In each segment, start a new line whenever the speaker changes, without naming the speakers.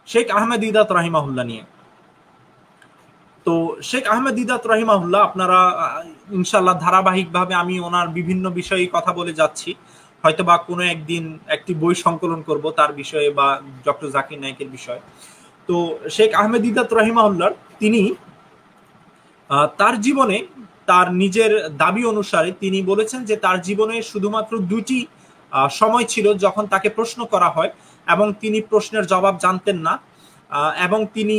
শেখ আহমেদ দিদাত রাহিমাহুল্লাহ নিয়ে। তো শেখ আহমেদ দিদাত রাহিমাহুল্লাহ আপনারা ইনশাআল্লাহ ধারাবাহিকভাবে আমি ওনার বিভিন্ন বিষয়ে কথা বলে যাচ্ছি, হয়তো বা কোনো একদিন একটি বই সংকলন করব তার বিষয়ে বা ডক্টর জাকির নায়েকের বিষয়ে। তো শেখ আহমেদ দিদাত রাহিমাহুল্লাহ তিনি তার জীবনে তার নিজের দাবি অনুসারে তিনি বলেছেন যে তার জীবনে শুধুমাত্র দুটি সময় ছিল যখন তাকে প্রশ্ন করা হয় এবং তিনি প্রশ্নের জবাব জানতেন না, এবং তিনি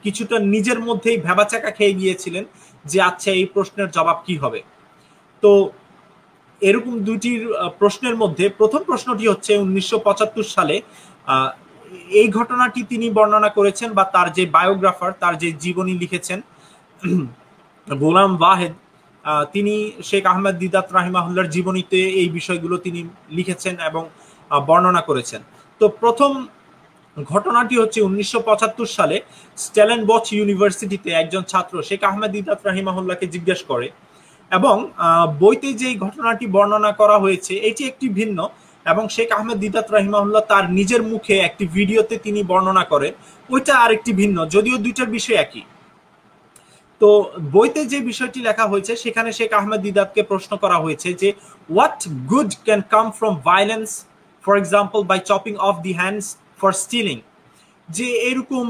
কিছুটা নিজের মধ্যেই ভেবাচাকা খেয়ে গিয়েছিলেন যে আচ্ছা এই প্রশ্নের জবাব কি হবে। তো এরকম দুটির প্রশ্নের মধ্যে প্রথম প্রশ্নটি হচ্ছে 1975 সালে এই ঘটনাটি তিনি বর্ণনা করেছেন, বা তার যে বায়োগ্রাফার তার যে জীবনী লিখেছেন গোলাম ওয়াহেদ, তিনি শেখ আহমেদ দিদাত রাহিমাহুল্লাহর জীবনীতে এই বিষয়গুলো তিনি লিখেছেন এবং বর্ণনা করেছেন। তো প্রথম ঘটনাটি হচ্ছে 1975 সালে স্টেলেনবচ ইউনিভার্সিটিতে একজন ছাত্র শেখ আহমেদ দিদাত রাহিমাহুল্লাহকে জিজ্ঞেস করে, এবং বইতে যে ঘটনাটি বর্ণনা করা হয়েছে এটি একটি ভিন্ন, এবং শেখ আহমেদ দিদাত রাহিমাহুল্লাহ তার নিজের মুখে একটি ভিডিওতে তিনি বর্ণনা করেন ওইটা আরেকটি ভিন্ন, যদিও দুইটার বিষয় একই। তো বইতে যে বিষয়টি লেখা হয়েছে সেখানে শেখ আহমেদ দিদাতকে প্রশ্ন করা হয়েছে যে what good can come from violence, for example by chopping of the hands for stealing, যে এরকম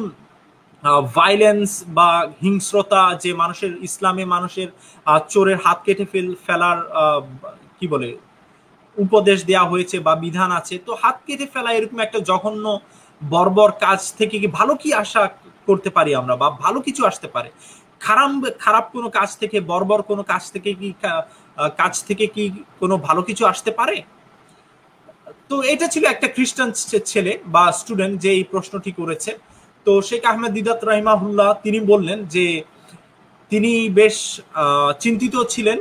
ভায়োলেন্স বা হিংস্রতা যে মানুষের ইসলামে মানুষের চোরের হাত কেটে ফেলার কি বলে উপদেশ দেওয়া হয়েছে বা বিধান আছে, তো হাত কেটে ফেলা এরকম একটা জঘন্য বর্বর কাজ থেকে কি ভালো কি আশা করতে পারি আমরা, বা ভালো কিছু আসতে পারে? খারাপ কোনো কাজ থেকে, বর্বর কোনো কাজ থেকে কি কোনো ভালো কিছু আসতে পারে? তো এটা ছিল একটা খ্রিস্টান ছেলে বা স্টুডেন্ট যে এই প্রশ্নটি করেছে। তো শেখ আহমেদ দিদাত রাহিমাহুল্লাহ তিনি বললেন যে তিনি বেশ চিন্তিত ছিলেন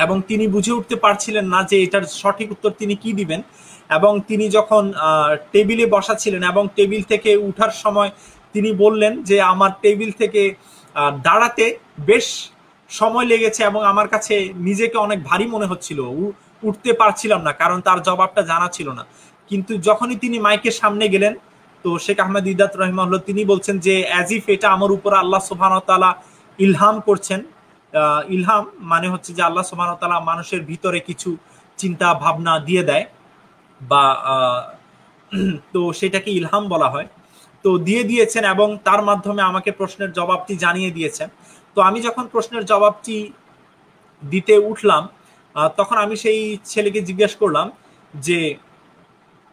এবং তিনি বুঝে উঠতে পারছিলেন না যে এটার সঠিক উত্তর তিনি কি দিবেন, এবং তিনি যখন টেবিলে বসা ছিলেন এবং টেবিল থেকে উঠার সময় তিনি বললেন যে আমার টেবিল থেকে দাঁড়াতে বেশ সময় লেগেছে এবং আমার কাছে নিজেকে অনেক ভারী মনে হচ্ছিল, উঠতে পারছিলাম না, কারণ তার জবাবটা জানা ছিল না। কিন্তু যখনই তিনি মাইকের সামনে গেলেন, তো শেখ আহমেদ দিদাত রাহিমাহুল্লাহ তিনি বলছেন যে অ্যাজ ইফ এটা আমার উপর আল্লাহ সুবহানাহু ওয়া তাআলা ইলহাম করছেন। ইলহাম মানে হচ্ছে যে আল্লাহ সুবহানাহু ওয়া তাআলা মানুষের ভিতরে কিছু চিন্তা ভাবনা দিয়ে দেয়, বা তো সেটাকে ইলহাম বলা হয়। তো দিয়ে দিয়েছেন এবং তার মাধ্যমে আমাকে প্রশ্নের জবাবটি জানিয়ে দিয়েছেন। তো আমি যখন প্রশ্নের জবাবটি দিতে উঠলাম, তখন আমি সেই ছেলেকে জিজ্ঞেস করলাম যে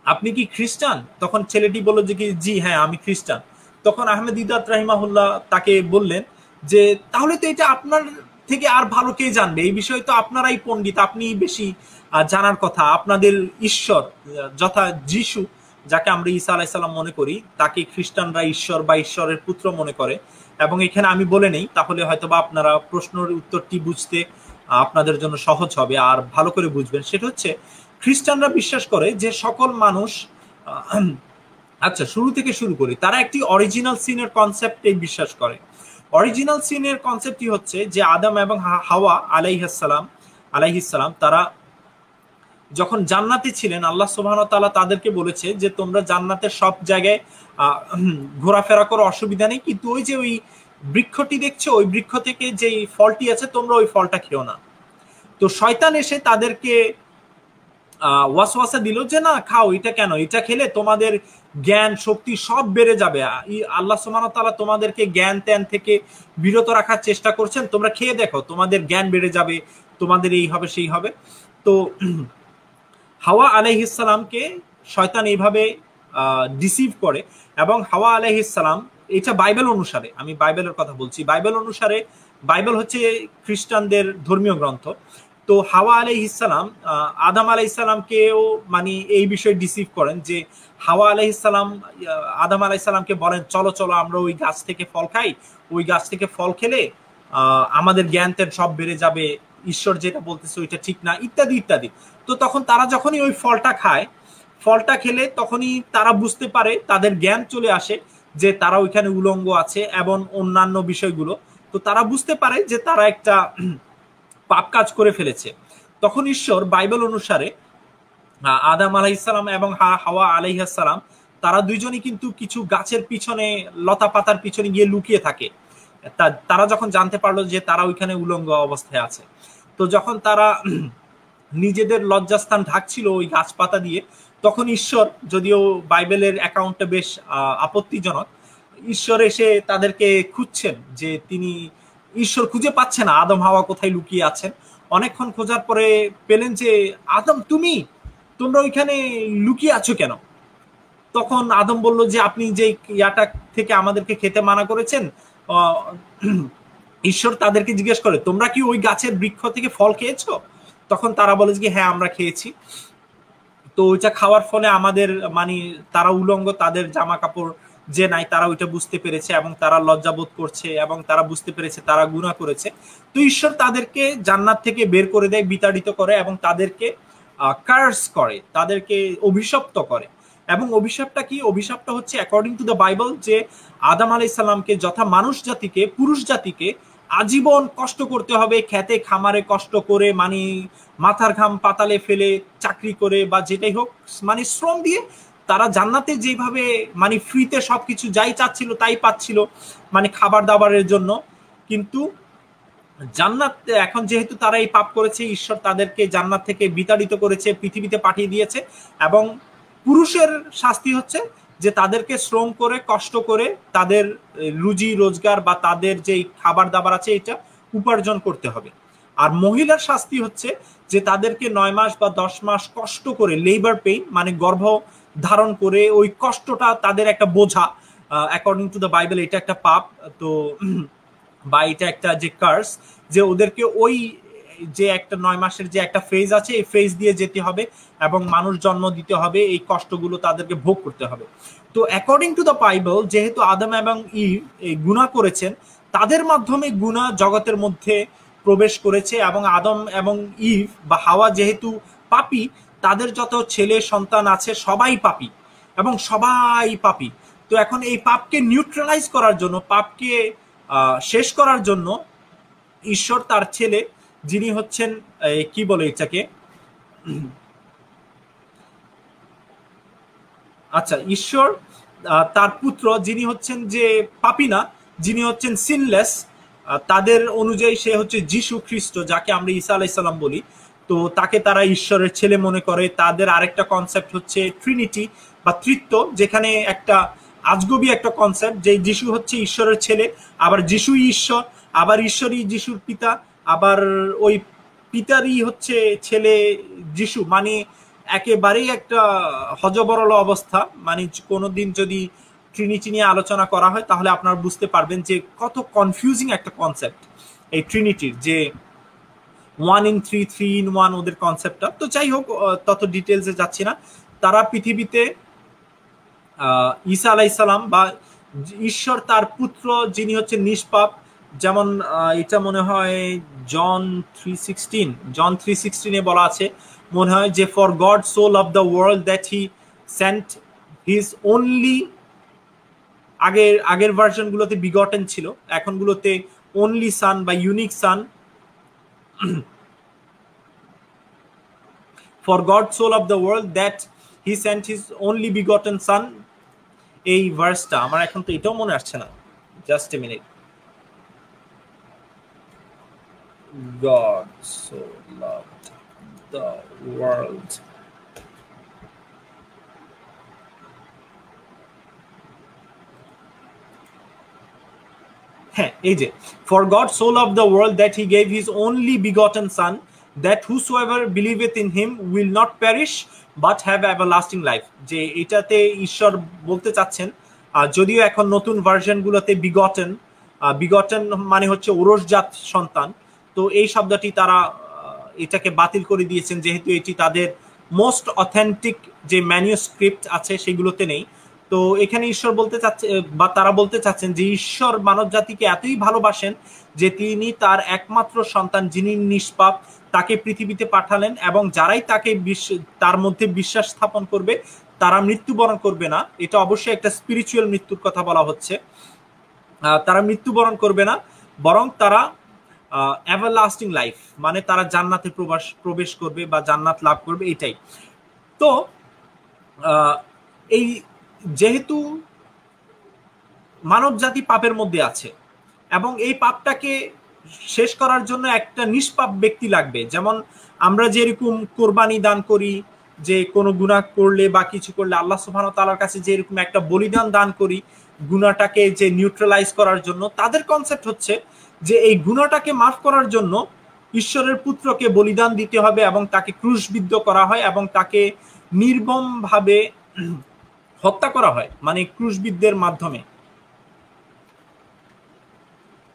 আপনি কি খ্রিস্টান? তখন ছেলেটি বলল যে কি জি হ্যাঁ আমি খ্রিস্টান। তখন আহমেদ দিদাত রাহিমাহুল্লাহ তাকে বললেন যে তাহলে তো এটা আপনার থেকে আর ভালো কে জানবে, এই বিষয়ে তো আপনারাই পণ্ডিত, আপনি বেশি জানার কথা। আপনাদের ঈশ্বর যথা যিশু, যাকে আমরা ঈসা আলাইহিস সালাম মনে করি, তাকে খ্রিস্টানরা ঈশ্বর বা ঈশ্বরের পুত্র মনে করে। এবং এখানে আমি বলে নেই, তাহলে হয়তোবা আপনারা প্রশ্নের উত্তরটি বুঝতে আপনাদের জন্য সহজ হবে আর ভালো করে বুঝবেন। সেটা হচ্ছে খ্রিস্টানরা বিশ্বাস করে যে সকল মানুষ, আচ্ছা শুরু থেকে শুরু করি, তারা একটি অরিজিনাল সিনের কনসেপ্টে বিশ্বাস করে। অরিজিনাল সিনের কনসেপ্টটি হচ্ছে যে আদম এবং হাওয়া আলাইহিস সালাম তারা যখন জান্নাতে ছিলেন, আল্লাহ সুবহানাহু ওয়া তাআলা তাদেরকে বলেছে যে তোমরা জান্নাতের সব জায়গায় ঘোরাফেরা করো, অসুবিধা নেই, কিন্তু ওই যে ওই বৃক্ষটি দেখছো, ওই বৃক্ষ থেকে যে ফলটি আছে তোমরা ওই ফলটা খেও না। তো শয়তান এসে তাদেরকে ওয়াসওয়াসা দিল যে না খাও, এটা কেন, এটা খেলে তোমাদের জ্ঞান শক্তি সব বেড়ে যাবে, আল্লাহ সুবহানাহু ওয়া তাআলা তোমাদেরকে জ্ঞান ত্যান থেকে বিরত রাখার চেষ্টা করছেন, তোমরা খেয়ে দেখো তোমাদের জ্ঞান বেড়ে যাবে, তোমাদের এই হবে সেই হবে। তো হাওয়া আলাইহিস সালামকে শয়তান এইভাবে ডিসিভ করে, এবং হাওয়া আলাইহিস সালাম, এটা বাইবেল অনুসারে, আমি বাইবেলের কথা বলছি, বাইবেল অনুসারে, বাইবেল হচ্ছে খ্রিস্টানদের ধর্মীয় গ্রন্থ। তো হাওয়া আলাইহিস সালাম আদম আলাইহিস সালামকেও মানে এই বিষয়ে ডিসিভ করেন যে হাওয়া আলাইহিস সালাম আদম আলাইহিস সালামকে বলেন চলো চলো আমরা ওই গাছ থেকে ফল খাই, ওই গাছ থেকে ফল খেলে আমাদের জ্ঞান ত্যান সব বেড়ে যাবে, ঈশ্বর যেটা বলতেছে ওইটা ঠিক না, ইত্যাদি ইত্যাদি। তো তখন তারা যখনই ওই ফলটা খায়, ফলটা খেলে তখনই তারা বুঝতে পারে, তাদের জ্ঞান চলে আসে যে তারা ওইখানে উলঙ্গ আছে এবং অন্যান্য বিষয়গুলো। তো তারা বুঝতে পারে যে তারা একটা পাপ কাজ করে ফেলেছে। তখন ঈশ্বর বাইবেল অনুসারে আদম আলাইহিস সালাম এবং হাওয়া আলাইহিস সালাম তারা দুইজনই কিন্তু কিছু গাছের পিছনে, লতা পাতার পিছনে গিয়ে লুকিয়ে থাকে। তারা যখন জানতে পারলো যে তারা ওইখানে উলঙ্গ অবস্থায় আছে, তো যখন তারা নিজেদের লজ্জাস্থান ঢাকছিল ওই গাছপাতা দিয়ে, তখন ঈশ্বর, যদিও বাইবেলের অ্যাকাউন্টটা বেশ আপত্তিজনক, ঈশ্বর এসে তাদেরকে খুঁজছেন, যে তিনি ঈশ্বর খুঁজে পাচ্ছে না আদম হাওয়া কোথায় লুকিয়ে আছেন। অনেকক্ষণ খোঁজার পরে পেলেন যে আদম তোমরা ওইখানে লুকিয়ে আছো কেন? তখন আদম বলল যে আপনি যে ইয়াটা থেকে আমাদেরকে খেতে মানা করেছেন। ঈশ্বর তাদেরকে জিজ্ঞেস করে, তোমরা কি ওই গাছের বৃক্ষ থেকে ফল খেয়েছো? তখন তারা বলে যে হ্যাঁ আমরা খেয়েছি। তো ওইটা খাওয়ার ফলে আমাদের মানে তারা উলঙ্গ, তাদের জামা কাপড় যে নাই, তারা ওইটা বুঝতে পেরেছে এবং তারা লজ্জাবোধ করছে এবং তারা বুঝতে পেরেছে তারা গুনাহ করেছে। তো ঈশ্বর তাদেরকে জান্নাত থেকে বের করে দেয়, বিতাড়িত করে এবং তাদেরকে কার্স করে, তাদেরকে অভিশপ্ত করে। এবং অভিশাপটা কি? অভিশাপটা হচ্ছে অ্যাকর্ডিং টু দ্য বাইবেল যে আদম আলাইহিস সালামকে, যথা মানুষ জাতিকে, পুরুষ জাতিকে আজীবন কষ্ট করতে হবে, খেতে খামারে কষ্ট করে, মানে মাথার ঘাম পাতালে ফেলে চাকরি করে বা যেটাই হোক, মানে শ্রম দিয়ে তারা জান্নাতে যেভাবে মানে ফ্রিতে সবকিছু যাই চাচ্ছিল তাই পাচ্ছিল, মানে খাবার দাবারের জন্য। কিন্তু জান্নাত এখন যেহেতু তারা এই পাপ করেছে, ঈশ্বর তাদেরকে জান্নাত থেকে বিতাড়িত করেছে, পৃথিবীতে পাঠিয়ে দিয়েছে। এবং পুরুষের শাস্তি হচ্ছে যে তাদেরকে শ্রম করে, কষ্ট করে তাদের রুজি রোজগার বা তাদের যে খাবার দাবার আছে এটা উপার্জন করতে হবে। আর মহিলার শাস্তি হচ্ছে যে তাদেরকে 9 মাস বা 10 মাস কষ্ট করে, লেবার পেইন মানে গর্ভ ধারণ করে, ওই কষ্টটা তাদের একটা বোঝা। অ্যাকর্ডিং টু দ্য বাইবেল এটা একটা পাপ, তো বা এটা একটা যে কার্স, যে ওদেরকে ওই যে একটা 9 মাসের যে একটা ফেজ আছে, এই ফেজ দিয়ে যেতে হবে এবং মানুষ জন্ম দিতে হবে, এই কষ্টগুলো তাদেরকে ভোগ করতে হবে। তো অ্যাকর্ডিং টু দ্য বাইবেল, যেহেতু আদম এবং ইভ এই গুনাহ করেছেন, তাদের মাধ্যমে গুনাহ জগতের মধ্যে প্রবেশ করেছে এবং আদম এবং ইভ বা হাওয়া যেহেতু পাপী, তাদের যত ছেলে সন্তান আছে সবাই পাপী এবং সবাই পাপী। তো এখন এই পাপকে নিউট্রালাইজ করার জন্য, পাপকে শেষ করার জন্য ঈশ্বর তার ছেলে, যিনি হচ্ছেন কি বলে এটাকে, আচ্ছা, ঈশ্বর তার পুত্র, যিনি হচ্ছেন যে পাপী না, যিনি হচ্ছেন সিনলেস, তাদের অনুযায়ী সে হচ্ছে যিশু খ্রিস্ট, যাকে আমরা ঈসা আলাইহিস সালাম বলি। তো তাকে তারা ঈশ্বরের ছেলে মনে করে। তাদের আরেকটা কনসেপ্ট হচ্ছে ট্রিনিটি বা ত্রিত্ব, যেখানে একটা আজগবি একটা কনসেপ্ট যে যিশু হচ্ছে ঈশ্বরের ছেলে, আবার যিশুই ঈশ্বর, আবার ঈশ্বরই যিশুর পিতা, আবার ওই পিতারই হচ্ছে ছেলে যিশু। মানে একেবারেই একটা হজবরল অবস্থা। মানে কোনোদিন যদি ট্রিনিটি নিয়ে আলোচনা করা হয় তাহলে আপনারা বুঝতে পারবেন যে কত কনফিউজিং একটা কনসেপ্ট এই ট্রিনিটির, যে 1 in 3, 3 in 1 ওদের কনসেপ্টটা। তো যাই হোক, তত ডিটেলসে যাচ্ছি না। তারা পৃথিবীতে ঈসা আলাইহিস সালাম বা ঈশ্বর তার পুত্র, যিনি হচ্ছে নিষ্পাপ, যেমন এটা মনে হয় জন 3:16 বলা আছে মনে হয়, যে for God so love the world that he sent his only, আগের ভার্সনগুলোতে বিগটেন ছিল, এখনগুলোতে অনলি সান বা unique son. For God so love the world that he sent his only begotten son. এই ভার্সটা আমার এখন তো এটাও মনে আসছে না, just a minute. God so loved the world. হ্যাঁ, এই যে for God so loved the world that he gave his only begotten son, that whosoever believeth in him will not perish but have everlasting life। যে এটাতে ঈশ্বর বলতে চাচ্ছেন, যদিও এখন নতুন ভার্সনগুলোতে বিগটেন মানে হচ্ছে ওরসজাত সন্তান, তো এই শব্দটি তারা এটাকে বাতিল করে দিয়েছেন, যেহেতু এটি তাদের মোস্ট অথেন্টিক যে ম্যানুস্ক্রিপ্ট আছে সেগুলোতে নেই। তো এখানে ঈশ্বর বলতে চাচ্ছে, বা তারা বলতে চাচ্ছেন যে ঈশ্বর মানব জাতিকে এতই ভালোবাসেন যে তিনি তার একমাত্র সন্তান, যিনি নিষ্পাপ, তাকে পৃথিবীতে পাঠালেন, এবং যারাই তাকে তার মধ্যে বিশ্বাস স্থাপন করবে তারা মৃত্যুবরণ করবে না। এটা অবশ্যই একটা স্পিরিচুয়াল মৃত্যুর কথা বলা হচ্ছে। তারা মৃত্যুবরণ করবে না, বরং তারা এভারলাস্টিং লাইফ, মানে তারা জান্নাতে প্রবেশ করবে বা জান্নাত লাভ করবে, এটাই। তো এই যেহেতু মানব জাতি পাপের মধ্যে আছে এবং এই পাপটাকে শেষ করার জন্য একটা নিষ্পাপ ব্যক্তি লাগবে। যেমন আমরা যেরকম কোরবানি দান করি, যে কোনো গুনাহ করলে বা কিছু করলে আল্লাহ সুবহানাহু ওয়া তাআলার কাছে যেরকম একটা বলিদান দান করি গুনাহটাকে যে নিউট্রালাইজ করার জন্য, তাদের কনসেপ্ট হচ্ছে যে এই গুনাহটাকে মাফ করার জন্য ঈশ্বরের পুত্রকে বলিদান দিতে হবে এবং তাকে ক্রুশবিদ্ধ করা হয় এবং তাকে নির্মমভাবে হত্যা করা হয়, মানে ক্রুশবিদ্ধের মাধ্যমে।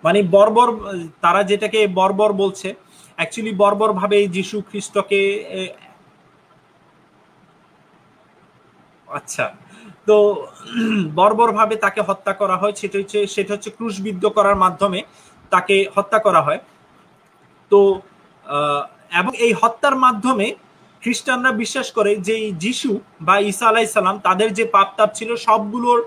মানে বর্বর, তারা যেটাকে বর্বর বলছে, অ্যাকচুয়ালি বর্বর ভাবে যীশু খ্রিস্টকে আচ্ছা, তো বর্বর ভাবে তাকে হত্যা করা হয়, সেটা হচ্ছে ক্রুশবিদ্ধ করার মাধ্যমে তাকে হত্যা করা হয়। তো এবং এই হত্যার মাধ্যমে খ্রিস্টানরা বিশ্বাস করে যে যিশু বা ঈসা আলাইহিস সালাম তাদের যে পাপ তাপ ছিল সবগুলোর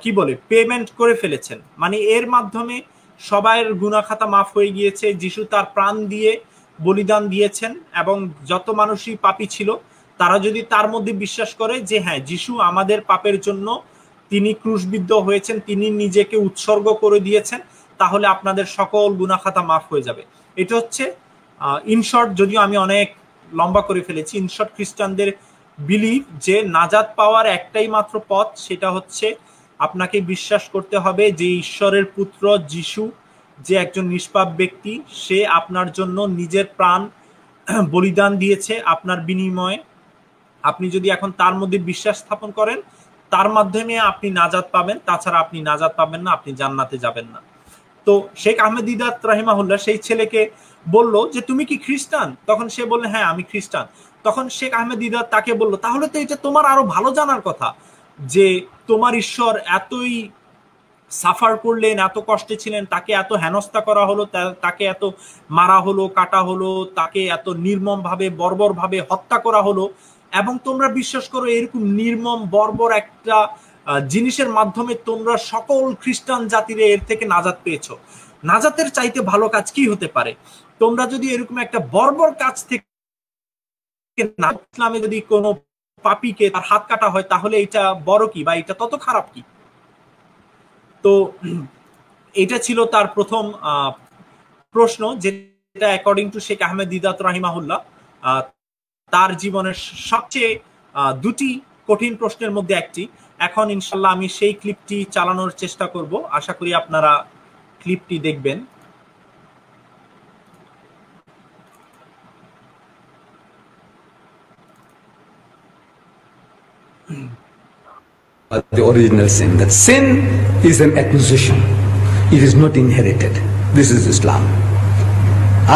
কি বলে পেমেন্ট করে ফেলেছেন, মানে এর মাধ্যমে সবার গুনাহ খাতা মাফ হয়ে গিয়েছে। যিশু তার প্রাণ দিয়ে বলিদান দিয়েছেন এবং যত মানুষই পাপী ছিল তারা যদি তার মধ্যে বিশ্বাস করে যে হ্যাঁ যিশু আমাদের পাপের জন্য তিনি ক্রুশবিদ্ধ হয়েছেন, তিনি নিজেকে উৎসর্গ করে দিয়েছেন, তাহলে আপনাদের সকল গুনাহ খাতা মাফ হয়ে যাবে। এটা হচ্ছে ইনশর্ট, যদিও আমি অনেক লম্বা করে ফেলেছি, ইনশর্ট খ্রিস্টানদের বিলিভ যে নাজাত পাওয়ার একটাই মাত্র পথ, সেটা হচ্ছে আপনাকে বিশ্বাস করতে হবে যে ঈশ্বরের পুত্র যিশু যে একজন নিষ্পাপ ব্যক্তি, সে আপনার জন্য নিজের প্রাণ বলিদান দিয়েছে আপনার বিনিময়ে। আপনি যদি এখন তার মধ্যে বিশ্বাস স্থাপন করেন, তার মাধ্যমে আপনি নাজাত পাবেন, তাছাড়া আপনি নাজাত পাবেন না, আপনি জান্নাতে যাবেন না। তো শেখ আহমেদ দিদাত রাহিমাহুল্লাহ সেই ছেলেকে বলল যে তুমি কি খ্রিস্টান? তখন সে বলল হ্যাঁ আমি খ্রিস্টান। তখন শেখ আহমেদ দিদাত তাকে বলল তাহলে তো এটা তোমার আরো ভালো জানার কথা যে তোমার ঈশ্বর এতই সাফার করলেন, এত কষ্টে ছিলেন, তাকে এত হেনস্থা করা হলো, তাকে এত মারা হলো, কাটা হলো, তাকে এত নির্মম ভাবে বর্বর ভাবে হত্যা করা হলো, এবং তোমরা বিশ্বাস করো এরকম নির্মম বর্বর একটা জিনিসের মাধ্যমে তোমরা সকল খ্রিস্টান জাতিরে এর থেকে নাজাত পেয়েছো। নাজাতের চাইতে ভালো কাজ কি হতে পারে? তোমরা যদি এরকম একটা বর্বর কাজ থেকে, ইসলামে যদি কোনো পাপীকে তার হাত কাটা হয় তাহলে এটা বড় কি, বা এটা তত খারাপ কি? তো এটা ছিল তার প্রথম প্রশ্ন, যেটা অ্যাকর্ডিং টু শেখ আহমেদ দিদাত রাহিমাহুল্লাহ তার জীবনের সবচেয়ে দুটি কঠিন প্রশ্নের মধ্যে একটি। এখন ইনশাল্লাহ আমি সেই ক্লিপটি চালানোর চেষ্টা করব, আশা করি আপনারা ক্লিপটি দেখবেন।
The original sin. That sin is an acquisition. It is not inherited. This is Islam.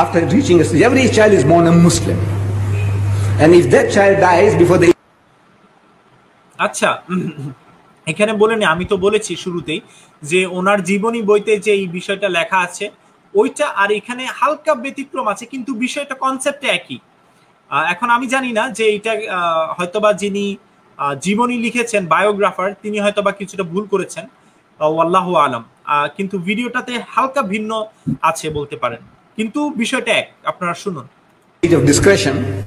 After reaching every child is born a Muslim. And if that child dies before the...
আচ্ছা, এখানে বলেনি, আমি তো বলেছি শুরুতেই যে ওনার জীবনী বইতে যে এই বিষয়টা লেখা আছে ওইটা, আর এখানে হালকা ব্যতিক্রম আছে, কিন্তু বিষয়টা কনসেপ্টে একই। এখন আমি জানি না যে এটা হয়তোবা যিনি জীবনী লিখেছেন বায়োগ্রাফার তিনি হয়তোবা কিছুটা ভুল করেছেন, আল্লাহু আলাম, কিন্তু ভিডিওটাতে হালকা ভিন্ন আছে বলতে পারেন, কিন্তু বিষয়টা এক। আপনারা শুনুন।
of discretion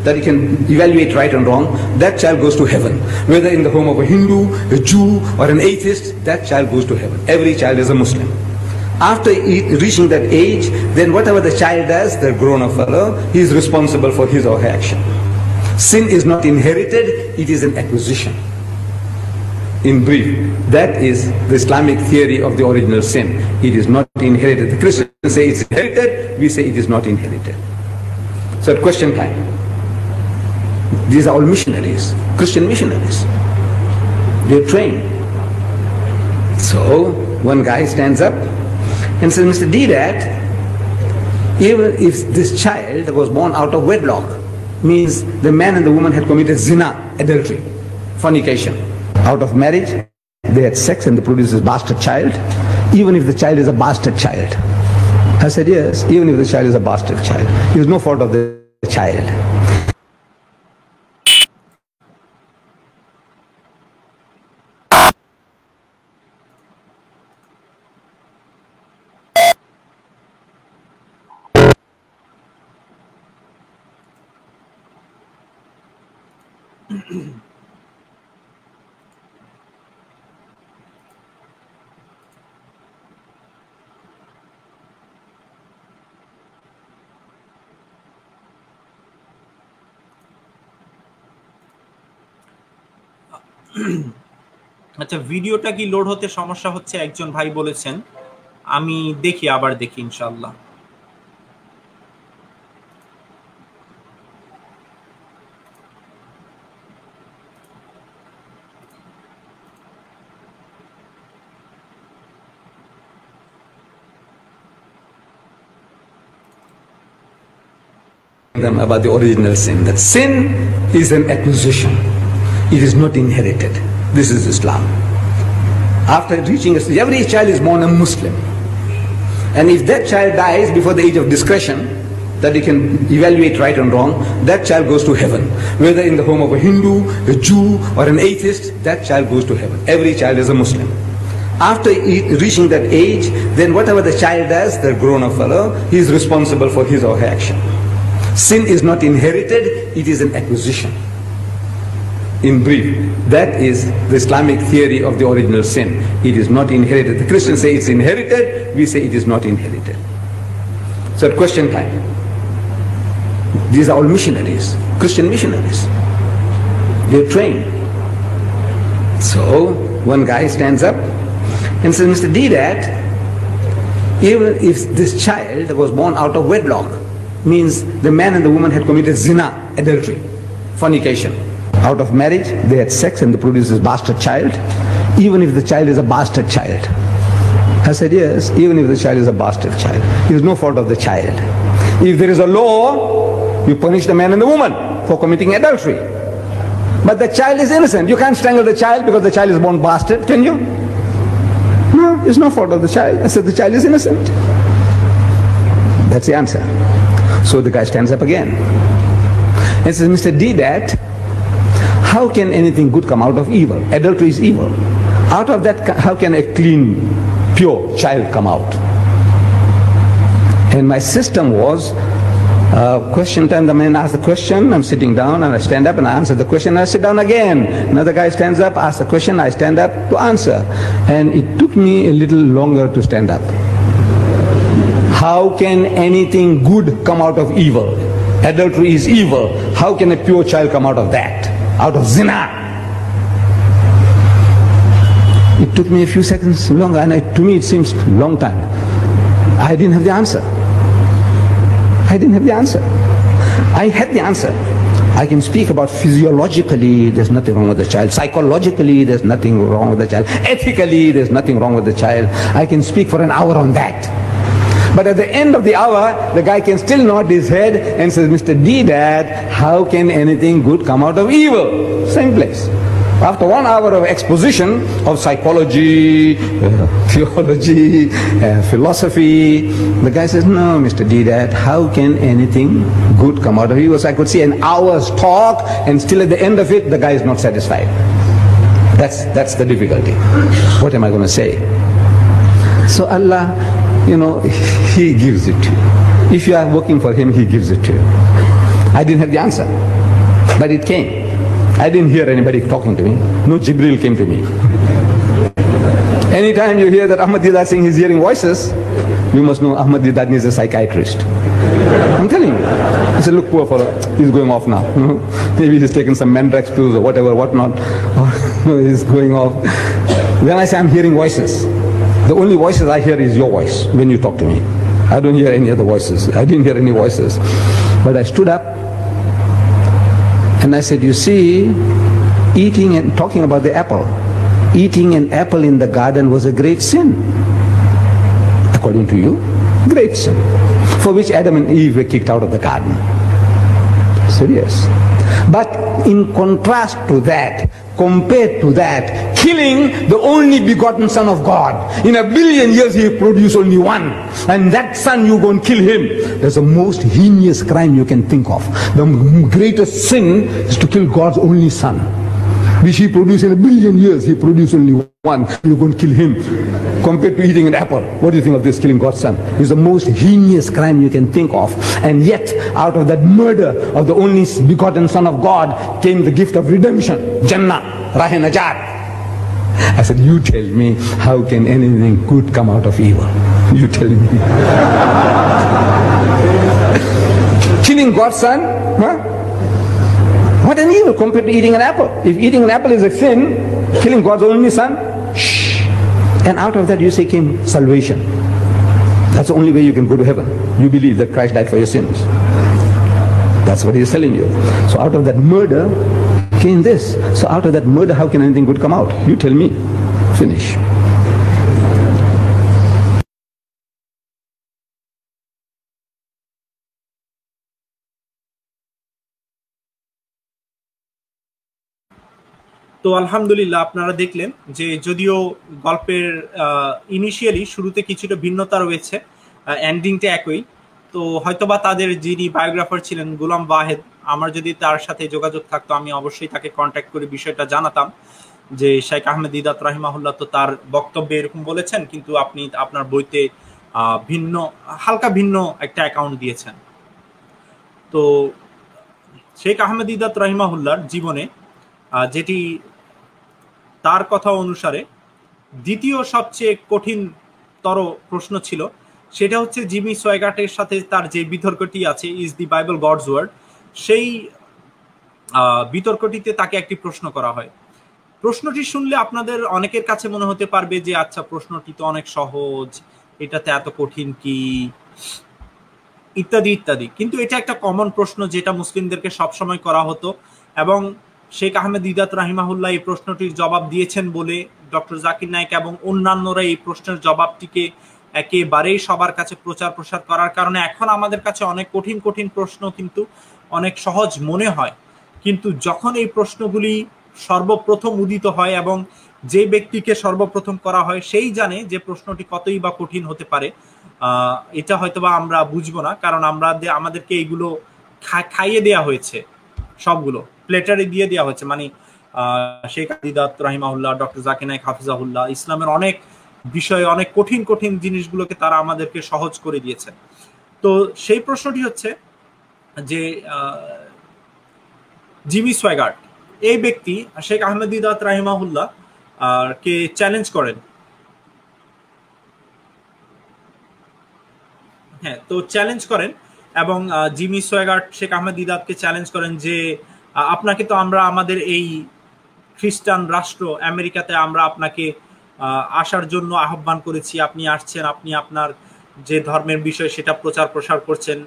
that he can evaluate right and wrong, that child goes to heaven. Whether in the home of a Hindu, a Jew or an atheist, that child goes to heaven. Every child is a Muslim. After reaching that age, then whatever the child does, the grown-up fellow, he is responsible for his or her action. Sin is not inherited, it is an acquisition. In brief, that is the Islamic theory of the original sin. It is not inherited. The Christians say it's inherited, we say it is not inherited. So at question time, these are all missionaries, Christian missionaries. They're trained. So one guy stands up and says, Mr. Didat, even if this child was born out of wedlock, means the man and the woman had committed zina, adultery, fornication. Out of marriage, they had sex and they produced this bastard child, even if the child is a bastard child. I said, yes, even if the child is a bastard child. It is no fault of the child.
আচ্ছা, ভিডিওটা কি load হতে সমস্যা হচ্ছে একজন ভাই বলেছেন, আমি দেখি, আবার দেখি ইনশাআল্লাহ।
Them about the original sin. That sin is an acquisition. It is not inherited. This is Islam. After reaching a stage, every child is born a Muslim. And if that child dies before the age of discretion, that he can evaluate right and wrong, that child goes to heaven. Whether in the home of a Hindu, a Jew, or an atheist, that child goes to heaven. Every child is a Muslim. After reaching that age, then whatever the child does, the grown-up fellow, he is responsible for his or her action. Sin is not inherited, it is an acquisition. In brief, that is the Islamic theory of the original sin. It is not inherited. The Christians say it's inherited, we say it is not inherited. So question time. These are all missionaries, Christian missionaries. They're trained. So one guy stands up and says, Mr. Deedat, even if this child was born out of wedlock, means the man and the woman had committed zina, adultery, fornication. Out of marriage, they had sex and they produced this bastard child. Even if the child is a bastard child. I said, yes, even if the child is a bastard child. It is no fault of the child. If there is a law, you punish the man and the woman for committing adultery. But the child is innocent. You can't strangle the child because the child is born bastard, can you? No, it's no fault of the child. I said, the child is innocent. That's the answer. So the guy stands up again and says, Mr. Deedat, how can anything good come out of evil? Adultery is evil. Out of that, how can a clean, pure child come out? And my system was, question time, the man asks the question, I'm sitting down and I stand up and I answer the question and I sit down again. Another guy stands up, asks the question, I stand up to answer. And it took me a little longer to stand up. How can anything good come out of evil? Adultery is evil. How can a pure child come out of that? Out of zina? It took me a few seconds longer, and to me it seems a long time. I didn't have the answer. I didn't have the answer. I had the answer. I can speak about physiologically, there's nothing wrong with the child. Psychologically, there's nothing wrong with the child. Ethically, there's nothing wrong with the child. I can speak for an hour on that. But at the end of the hour, the guy can still nod his head and says, Mr. Deedat, how can anything good come out of evil? Same place. After 1 hour of exposition of psychology, theology, philosophy, the guy says, no, Mr. Deedat, how can anything good come out of evil? So I could see an hour's talk and still at the end of it, the guy is not satisfied. That's the difficulty. What am I going to say? So Allah, you know, He gives it to you. If you are working for Him, He gives it to you. I didn't have the answer, but it came. I didn't hear anybody talking to me. No Jibril came to me. Anytime you hear that Ahmad Deedat saying he's hearing voices, you must know Ahmad Deedat is a psychiatrist. I'm telling you. He said, look, poor fellow, he's going off now. Maybe he's taken some Mandrax pills or whatever, whatnot. Or he's going off. Then I say, I'm hearing voices. The only voices I hear is your voice when you talk to me. I don't hear any other voices. I didn't hear any voices. But I stood up and I said, you see, eating and talking about the apple. Eating an apple in the garden was a great sin. According to you, great sin. For which Adam and Eve were kicked out of the garden. I said, yes. But in contrast to that, compared to that, killing the only begotten Son of God. In 1 billion years He produced only one. And that son, you go and kill him. That's the most heinous crime you can think of. The greatest sin is to kill God's only son. Which He produced in 1 billion years, He produced only one. You go and kill him. Compared to eating an apple, what do you think of this, killing God's son? It's the most heinous crime you can think of. And yet, out of that murder of the only begotten Son of God came the gift of redemption. Jannah, Rahe Najat. I said, you tell me, how can anything good come out of evil? You tell me. Killing God's son? Huh? What an evil compared to eating an apple. If eating an apple is a sin, killing God's only son, shh. And out of that you say came salvation. That's the only way you can go to heaven. You believe that Christ died for your sins. That's what he is telling you. So out of that murder came this. So out of that murder, how can anything good come out? You tell me. Finish.
তো আলহামদুলিল্লাহ, আপনারা দেখলেন যে যদিও গল্পের initially শুরুতে কিছুটা ভিন্নতা রয়েছে, এন্ডিংটা একই। তো হয়তোবা তাদের যিনি বায়োগ্রাফার ছিলেন গোলাম ওয়াহেদ, আমার যদি তার সাথে যোগাযোগ থাকতো আমি অবশ্যই তাকে কন্ট্যাক্ট করে বিষয়টা জানাতাম যে শেখ আহমেদ দিদাত রাহিমাহুল্লাহ তো তার বক্তব্যে এরকম বলেছেন, কিন্তু আপনি আপনার বইতে ভিন্ন, হালকা ভিন্ন একটা অ্যাকাউন্ট দিয়েছেন। তো শেখ আহমেদ দিদাত রাহিমাহুল্লাহর জীবনে যেটি তার কথা অনুসারে দ্বিতীয় সবচেয়ে কঠিনতর প্রশ্ন ছিল, সেটা হচ্ছে জিমি সোয়াগার্টের সাথে তার যে বিতর্কটি আছে, is the Bible God's word, সেই বিতর্কটিতে তাকে একটি প্রশ্ন করা হয়। প্রশ্নটি শুনলে আপনাদের অনেকের কাছে মনে হতে পারবে যে আচ্ছা, প্রশ্নটি তো অনেক সহজ, এটাতে এত কঠিন কি, ইত্যাদি ইত্যাদি। কিন্তু এটা একটা কমন প্রশ্ন যেটা মুসলিমদেরকে সবসময় করা হতো, এবং শেখ আহমেদ দিদাত রাহিমাহুল্লাহ এই প্রশ্নটির জবাব দিয়েছেন বলে ডক্টর জাকির নায়েক এবং অন্যান্যরা এই প্রশ্নের জবাবটিকে একেবারেই সবার কাছে প্রচার প্রসার করার কারণে এখন আমাদের কাছে অনেক কঠিন কঠিন প্রশ্ন কিন্তু অনেক সহজ মনে হয়। কিন্তু যখন এই প্রশ্নগুলি সর্বপ্রথম উদিত হয় এবং যে ব্যক্তিকে সর্বপ্রথম করা হয় সেই জানে যে প্রশ্নটি কতই বা কঠিন হতে পারে। এটা হয়তোবা আমরা বুঝবো না, কারণ আমাদেরকে এইগুলো খাইয়ে দেয়া হয়েছে, সবগুলো প্লেটারে দিয়ে দেওয়া হয়েছে। মানে শেখ দিদাত রাহিমাহুল্লাহ, ডক্টর জাকির নায়েক হাফিজাহুল্লাহ ইসলামের অনেক বিষয়ে অনেক কঠিন কঠিন জিনিসগুলোকে তারা আমাদেরকে সহজ করে দিয়েছে। তো সেই প্রশ্নটি হচ্ছে যে জিমি সোয়াগার্ট এই ব্যক্তি শেখ আহমেদ দিদাত রাহিমাহুল্লাহ কে চ্যালেঞ্জ করেন। হ্যাঁ, তো চ্যালেঞ্জ করেন এবং জিমি সোয়াগার্ট শেখ আহমেদ দিদাতকে চ্যালেঞ্জ করেন যে আপনাকে তো আমরা আমাদের এই খ্রিস্টান রাষ্ট্র আমেরিকাতে আমরা আপনাকে আসার জন্য আহ্বান করেছি, আপনি আসছেন, আপনি আপনার যে ধর্মের বিষয় সেটা প্রচার প্রসার করছেন,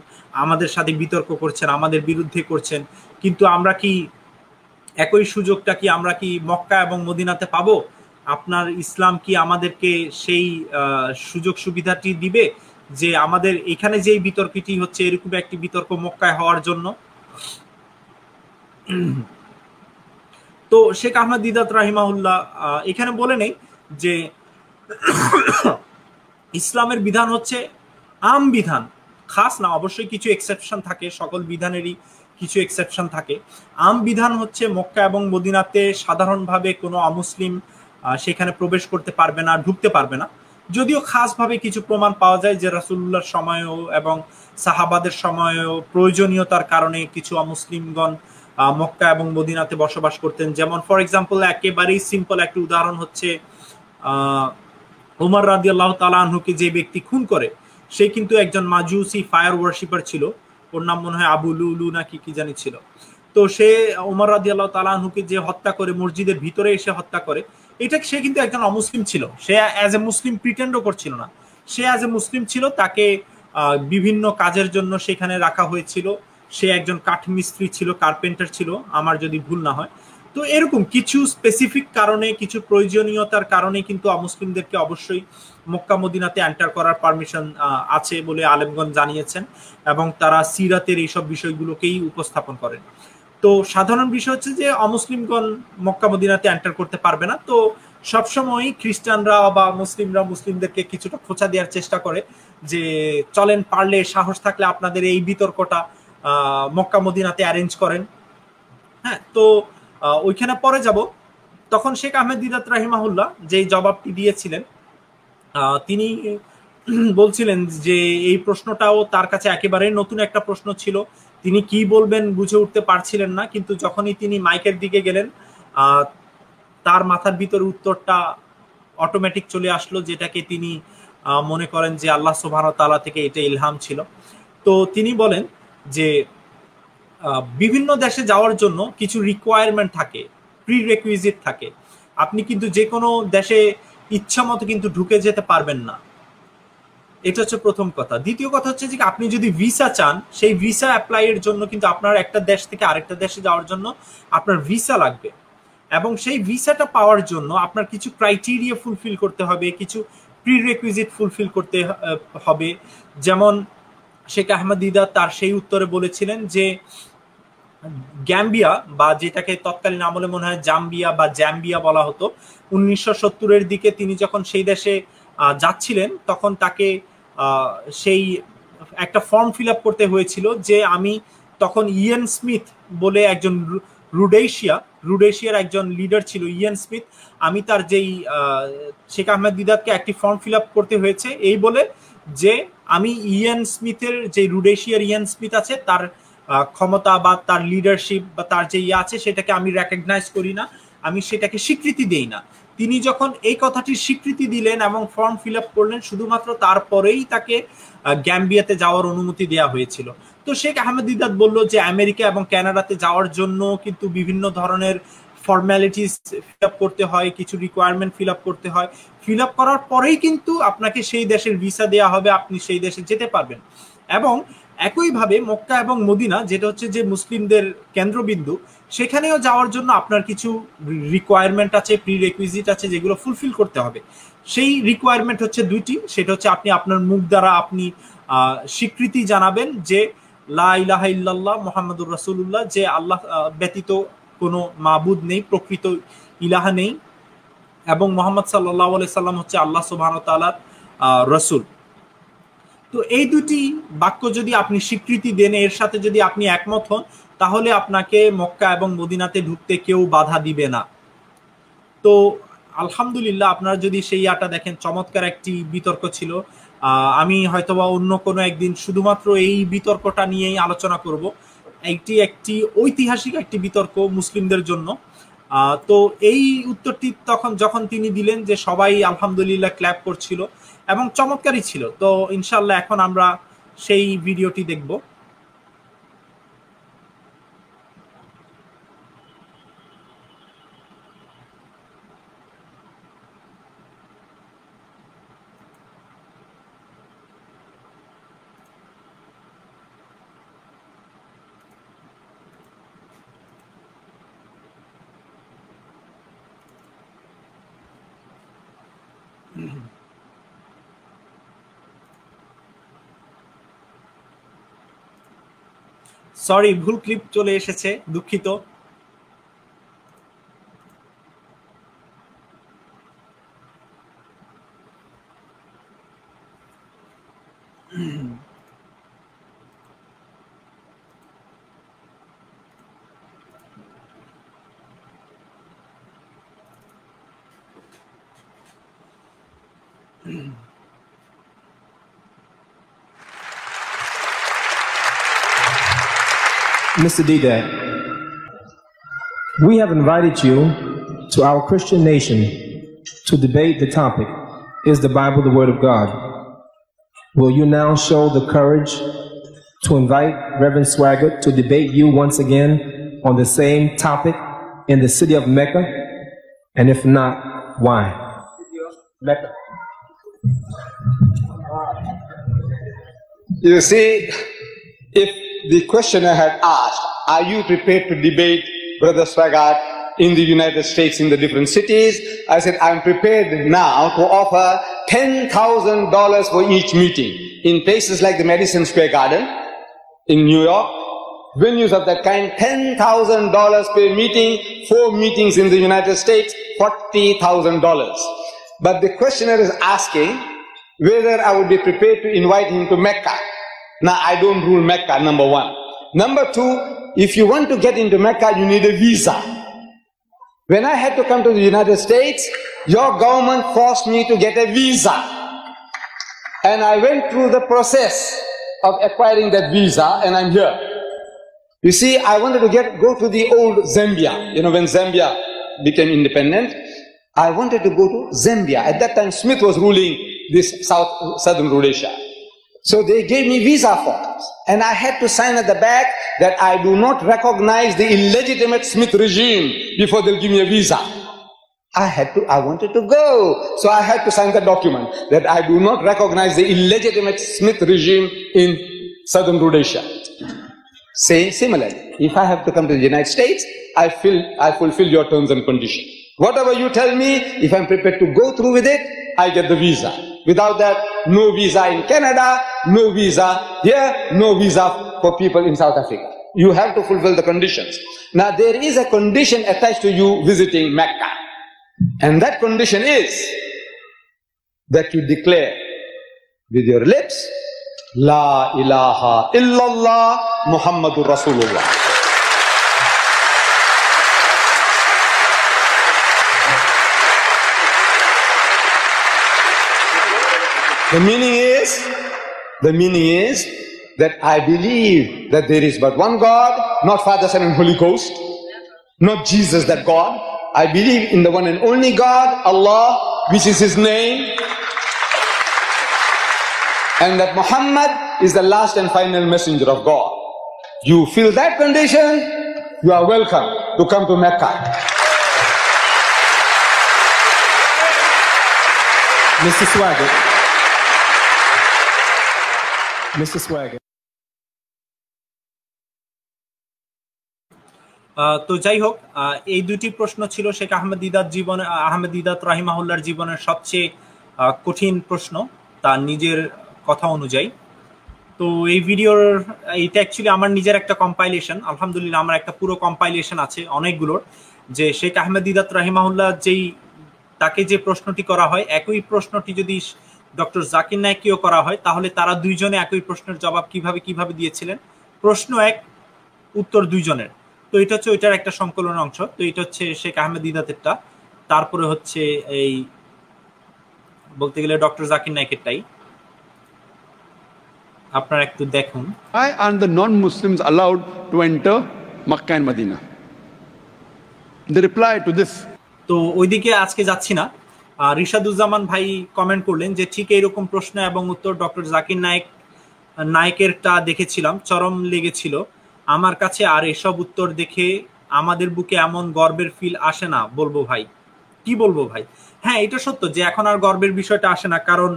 আমাদের সাথে বিতর্ক করছেন, আমাদের বিরুদ্ধে করছেন, কিন্তু আমরা কি একই সুযোগটা কি আমরা কি মক্কা এবং মদিনাতে পাবো? আপনার ইসলাম কি আমাদেরকে সেই সুযোগ সুবিধাটি দিবে যে আমাদের এখানে যেই বিতর্কটি হচ্ছে এরকম একটি বিতর্ক মক্কায় হওয়ার জন্য? তো শেখ আহমেদ দিদাত রাহিমাহুল্লাহ এখানে বলে নেই যে ইসলামের বিধান হচ্ছে আম বিধান, খাস না, অবশ্যই কিছু এক্সেপশন থাকে, সকল বিধানেরই কিছু এক্সেপশন থাকে। আম বিধান হচ্ছে মক্কা এবং মদিনাতে সাধারণভাবে কোনো অমুসলিম সেখানে প্রবেশ করতে পারবে না, ঢুকতে পারবে না। যদিও খাসভাবে কিছু প্রমাণ পাওয়া যায় যে রাসূলুল্লাহর সময়ও এবং সাহাবাদের সময়ও প্রয়োজনীয়তার কারণে কিছু অমুসলিমগণ মক্কা এবং মদিনাতে বসবাস করতেন। যেমন ফর এক্সাম্পল একেবারেই সিম্পল একটা উদাহরণ হচ্ছে ওমর রাদিয়াল্লাহু তাআলা আনহুকে যে ব্যক্তি খুন করে সে কিন্তু একজন মাজুসি ফায়ার ওয়ার্শিপার ছিল, ওর নাম মনে হয় আবু লুলু না কি জানি ছিল। তো সে ওমর রাদিয়াল্লাহু তাআলা আনহুকে যে হত্যা করে, মসজিদের ভিতরে এসে হত্যা করে, এটা সে কিন্তু একজন অমুসলিম ছিল, সে অ্যাজ এ মুসলিম প্রিটেন্ডও করছিল না, সে অ্যাজ এ মুসলিম ছিল, তাকে বিভিন্ন কাজের জন্য সেখানে রাখা হয়েছিল, সে একজন কাঠমিস্ত্রি ছিল, কার্পেন্টার ছিল আমার যদি ভুল না হয়। তো এরকম কিছু স্পেসিফিক কারণে, কিছু প্রয়োজনীয়তার কারণে কিন্তু অমুসলিমদেরকে অবশ্যই মক্কা মদিনাতে এন্টার করার পারমিশন আছে বলে আলেমগণ জানিয়েছেন এবং তারা সিরাতের এইসব বিষয়গুলোকেই উপস্থাপন করেন। তো সাধারণ বিষয় হচ্ছে যে অমুসলিমগণ মক্কা মদিনাতে এন্টার করতে পারবে না। তো সবসময় খ্রিস্টানরা বা মুসলিমরা মুসলিমদেরকে কিছুটা খোঁচা দেওয়ার চেষ্টা করে যে চলেন, পারলে সাহস থাকলে আপনাদের এই বিতর্কটা মক্কা মদিনাতে অ্যারেঞ্জ করেন। হ্যাঁ, তো ওইখানে পরে যাব। তখন শেখ আহমেদ দিদাত রাহিমাহুল্লাহ যে জবাবটি দিয়েছিলেন, তিনি বলছিলেন যে এই প্রশ্নটাও তার কাছে একেবারে নতুন একটা প্রশ্ন ছিল, তিনি কি বলবেন বুঝে উঠতে পারছিলেন না। কিন্তু যখনই তিনি মাইকের দিকে গেলেন তার মাথার ভিতরে উত্তরটা অটোমেটিক চলে আসলো, যেটাকে তিনি মনে করেন যে আল্লাহ সুবহানাহু ওয়া তাআলা থেকে এটা ইলহাম ছিল। তো তিনি বলেন যে বিভিন্ন দেশে যাওয়ার জন্য কিছু রিকোয়ারমেন্ট থাকে, প্রিরেকুইজিট থাকে। আপনি কিন্তু যে কোনো দেশে ইচ্ছা মতো কিন্তু ঢুকে যেতে পারবেন না, এটা হচ্ছে প্রথম কথা। দ্বিতীয় কথা হচ্ছে যে আপনি যদি ভিসা চান, সেই ভিসা অ্যাপ্লাই এর জন্য কিন্তু আপনার একটা দেশ থেকে আরেকটা দেশে যাওয়ার জন্য আপনার ভিসা লাগবে, এবং সেই ভিসাটা পাওয়ার জন্য আপনার কিছু ক্রাইটেরিয়া ফুলফিল করতে হবে, কিছু প্রিরেকুইজিট ফুলফিল করতে হবে। যেমন শেখ আহমদ দিদাত তার সেই উত্তরে বলেছিলেন যে গ্যাম্বিয়া, বা যেটাকে তৎকালীন আমলে মনে হয় জাম্বিয়া বা জ্যাম্বিয়া বলা হতো, 1970-এর দিকে তিনি যখন সেই দেশে যাচ্ছিলেন তখন তাকে সেই একটা ফর্ম ফিল আপ করতে হয়েছিল যে আমি তখন ইয়েন স্মিথ বলে একজন রুডেশিয়ার একজন লিডার ছিল ইয়েন স্মিথ, আমি তার যেই শেখ আহমেদ দিদাতকে একটি ফর্ম ফিল আপ করতে হয়েছে এই বলে যে আমি ইয়েন স্মিথের যে রুডেশিয়ার ইয়েন স্মিথ আছে তার ক্ষমতা বা তার লিডারশিপ বা তার যে আছে সেটাকে আমি রেকগনাইজ করি না, আমি সেটাকে স্বীকৃতি দেই না। তিনি যখন এই কথাটির স্বীকৃতি দিলেন এবং ফর্ম ফিল আপ করলেন, শুধুমাত্র তারপরেই তাকে গ্যাম্বিয়াতে যাওয়ার অনুমতি দেওয়া হয়েছিল। তো শেখ আহমেদ দিদাত বলল যে আমেরিকা এবং কানাডাতে যাওয়ার জন্য কিন্তু বিভিন্ন ধরনের ফর্মালিটিস ফিল আপ করতে হয়, কিছু রিকোয়ারমেন্ট ফিল আপ করতে হয়, ফিল আপ করার পরেই কিন্তু আপনাকে সেই দেশের ভিসা দেওয়া হবে, আপনি সেই দেশে যেতে পারবেন। এবং একইভাবে মক্কা এবং মদিনা, যেটা হচ্ছে যে মুসলিমদের কেন্দ্রবিন্দু, সেখানেও যাওয়ার জন্য আপনার কিছু রিকোয়ারমেন্ট আছে, প্রিরেকুইজিট আছে, যেগুলো ফুলফিল করতে হবে। সেই রিকোয়ারমেন্ট হচ্ছে দুইটি, সেটা হচ্ছে আপনি আপনার মুখ দ্বারা আপনি স্বীকৃতি জানাবেন যে লা ইলাহা ইল্লাল্লাহ মুহাম্মাদুর রাসূলুল্লাহ, যে আল্লাহ ব্যতীত কোনো মাবুদ নেই, প্রকৃত ইলাহা নেই, এবং মুহাম্মদ সাল্লাল্লাহু আলাইহি সাল্লাম হচ্ছে আল্লাহ সুবহানাহু ওয়া তাআলার রাসূল। তো এই দুটি বাক্য যদি আপনি স্বীকৃতি দেন, এর সাথে যদি আপনি একমত হন, তাহলে আপনাকে মক্কা এবং মদিনাতে ঢুকতে কেউ বাধা দিবে না। তো আলহামদুলিল্লাহ, আপনারা যদি সেই আটা দেখেন, চমৎকার একটি বিতর্ক ছিল। আমি হয়তোবা অন্য কোনো একদিন শুধুমাত্র এই বিতর্কটা নিয়েই আলোচনা করব। একটি ঐতিহাসিক একটি বিতর্ক মুসলিমদের জন্য। তো এই উত্তরটি যখন তিনি দিলেন, যে সবাই আলহামদুলিল্লাহ ক্ল্যাপ করছিল এবং চমৎকারই ছিল। তো ইনশাল্লাহ এখন আমরা সেই ভিডিওটি দেখব। সরি, ভুল ক্লিপ চলে এসেছে, দুঃখিত।
Mr. Didat, we have invited you to our Christian nation to debate the topic, is the Bible the Word of God? Will you now show the courage to invite Reverend Swaggart to debate you once again on the same topic in the city of Mecca? And if not, why? Mecca.
You see, if the questioner had asked, are you prepared to debate Brother Swaggart in the United States in the different cities? I said, I'm prepared now to offer $10,000 for each meeting in places like the Madison Square Garden in New York, venues of that kind, $10,000 per meeting, 4 meetings in the United States, $40,000. But the questioner is asking whether I would be prepared to invite him to Mecca. Now, I don't rule Mecca, number one. Number two, if you want to get into Mecca, you need a visa. When I had to come to the United States, your government forced me to get a visa. And I went through the process of acquiring that visa, and I'm here. You see, I wanted to go to the old Zambia. You know, when Zambia became independent, I wanted to go to Zambia. At that time, Smith was ruling this southern Rhodesia. So they gave me visa forms, and I had to sign at the back that I do not recognize the illegitimate Smith regime before they'll give me a visa. I wanted to go, so I had to sign the document that I do not recognize the illegitimate Smith regime in southern Rhodesia. Similarly, if I have to come to the United States, I fulfill your terms and conditions. Whatever you tell me, if I'm prepared to go through with it, I get the visa. Without that, no visa in Canada, no visa here, no visa for people in South Africa. You have to fulfill the conditions. Now, there is a condition attached to you visiting Mecca. And that condition is that you declare with your lips, La ilaha illallah Muhammadur Rasulullah. The meaning is that I believe that there is but one God, not Father, Son, and Holy Ghost, not Jesus, that God. I believe in the one and only God, Allah, which is His name, and that Muhammad is the last and final messenger of God. You feel that condition, you are welcome to come to Mecca.
Mr. Swaggart. Mr. Swaggart.
তো যাই হোক, এই দুটি প্রশ্ন ছিল শেখ আহমেদ দিদাত রাহিমাহুল্লাহর জীবনের সবচেয়ে কঠিন প্রশ্ন তার নিজের কথা অনুযায়ী। তো এই ভিডিওর এটা অ্যাকচুয়ালি আমার নিজের একটা কম্পাইলেশন, আলহামদুলিল্লাহ আমার একটা পুরো কম্পাইলেশন আছে অনেকগুলোর, যে শেখ আহমেদ দিদাত রাহিমাহুল্লাহ তাকে যে প্রশ্নটি করা হয়, একই প্রশ্নটি যদি ডক্টর জাকির নায়েককেও করা হয়, তাহলে তারা দুইজনে একই প্রশ্নের জবাব কিভাবে দিয়েছিলেন। প্রশ্ন এক, উত্তর দুইজনের। তো এটা হচ্ছে ওইটার একটা সংকলন অংশ। তো এটা হচ্ছে শেখ আহমেদ দিদাতেরটা, তারপরে হচ্ছে এই বলতে গেলে ডক্টর জাকির নায়েকেরটাই। আপনারা একটু দেখুন।
Why aren't the non-Muslims allowed to enter Makkah and Medina? The reply to this.
তো ওইদিকে আজকে যাচ্ছি না। রিশাদুজ্জামান ভাই কমেন্ট করলেন যে ঠিক এইরকম প্রশ্ন এবং উত্তর ডক্টর জাকির নায়েকেরটা দেখেছিলাম, চরম লেগেছিল আমার কাছে। আর এসব উত্তর দেখে আমাদের বুকে এমন গর্বের ফিল আসে না, বলবো ভাই, কি বলবো ভাই। হ্যাঁ, এটা সত্য যে এখন আর গর্বের বিষয়টা আসে না, কারণ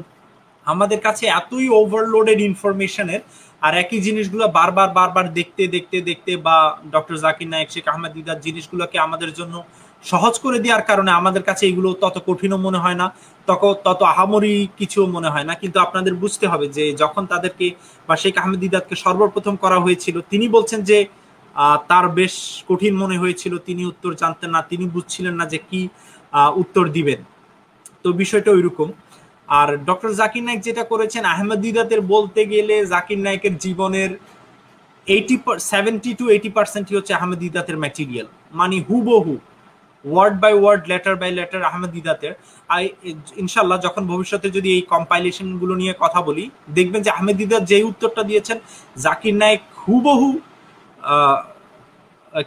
আমাদের কাছে এতই ওভারলোডেড ইনফরমেশনের, আর একই জিনিসগুলো বারবার দেখতে বা ডক্টর জাকির নায়েক, শেখ আহমেদ দিদাত জিনিসগুলোকে আমাদের জন্য সহজ করে দেওয়ার কারণে আমাদের কাছে এগুলো তত কঠিনও মনে হয় না, তত আহামরি কিছুও মনে হয় না। কিন্তু আপনাদের বুঝতে হবে যে যখন তাদেরকে বা শেখ আহমেদ দিদাতকে সর্বপ্রথম করা হয়েছিল, তিনি বলছেন যে তার বেশ কঠিন মনে হয়েছিল, তিনি উত্তর জানতেন না, তিনি বুঝছিলেন না যে কি উত্তর দিবেন। তো বিষয়টা ওইরকম। আর ডক্টর জাকির নায়েক যেটা করেছেন, আহমেদ দিদাতের বলতে গেলে জাকির নায়েকের জীবনের 70 to 80% হচ্ছে আহমেদ দিদাতের ম্যাটেরিয়াল, মানে হুবহু word by word, letter by letter Ahmed দিদাতের। ইনশাল্লাহ যখন ভবিষ্যতে যদি এই কম্পাইলেশন গুলো নিয়ে কথা বলি, দেখবেন যে আহমেদ দিদাত যেই উত্তরটা দিয়েছেন, জাকির নায়েক হুবহু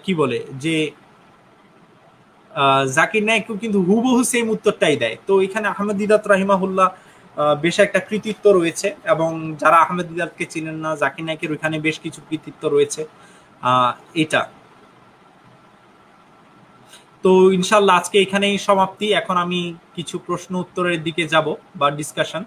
কি বলে যে জাকির নায়েকও কিন্তু হুবহু সেম উত্তরটাই দেয়। তো এখানে আহমেদ দিদাত রাহিমাহুল্লাহ বেশ একটা কৃতিত্ব রয়েছে, এবং যারা আহমেদ দিদাতকে চিনেন না, জাকির নায়েকের ওইখানে বেশ কিছু কৃতিত্ব রয়েছে। এটা তো ইনশাল্লাহ আজকে এখানেই সমাপ্তি। এখন আমি কিছু প্রশ্ন উত্তরের দিকে যাব বা ডিসকাশন।